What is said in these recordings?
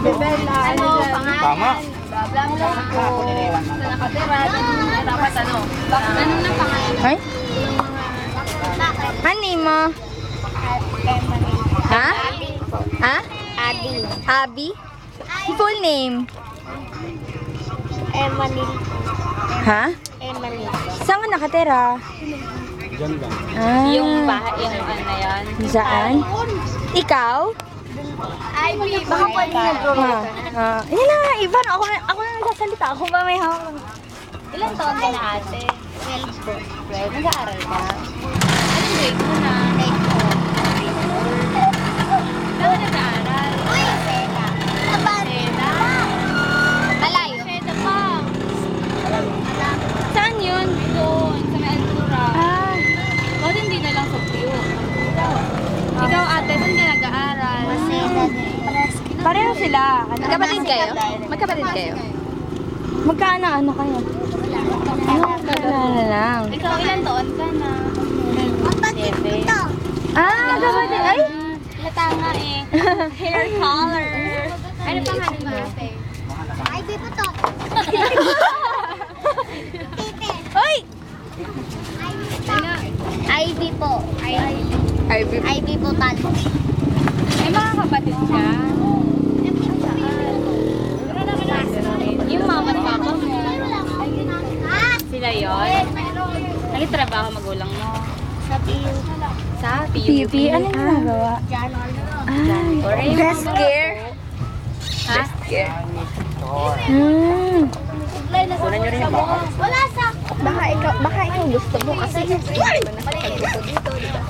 Bella, Ano, pangalan? Tama. Blam lang po. Sa nakatira, dapat ano? Ano na pangalan? Ay? Bakit? Hani mo? Ha? Ha? Adi. Abby? Full name? Emily. Ha? Emily. Saan ka nakatira? Diyan lang. Ah. Yung bahay, yung ano na yan. Saan? Ikaw? Ay, baka pwede nag-roll. Yun na nga, Ivan. Ako na nagsasalita. Ako ba may hawak? Ilan taon ka na ate? 12 po. 12? Nag-aaral ka? Anong grade mo na? 8 po. Saan ka nag-aaral? Uy! Seda. Seda? Malayo? Seda pa. Saan yun? Doon, sa may altura. Ah. Bakit hindi na lang sa view? Ikaw ate, saan ka nag-aaral? Maseda din. Pareho sila. Magkapatid kayo? Magkapatid kayo? Magkaano-ano kayo? Magkaano lang. Ikaw, ilan taon ka na? 7. Ah, kapatid. Ay! Lata nga eh. Hair color. Ano pangalan mo ate? Ivy po to. Ay! Ivy po. Ivy po talo. May mga kapatid ka? Yung mama at papa mo. Sila yun? Nagtatrabaho magulang mo? Sa PU. Sa PUP? PUP, ano yung ginagawa? Ah, Best care? Ha? Hmm. Kunan nyo rin yung baka. Wala sa... Baka ikaw gusto mo kasi. Maliit. Dito, dito.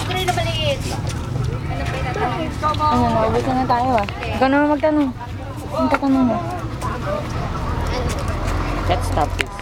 Kaya na maliit. Ano, naubusan na tayo ah. Ikaw naman magtanong. Ang tatanong mo. Let's stop this.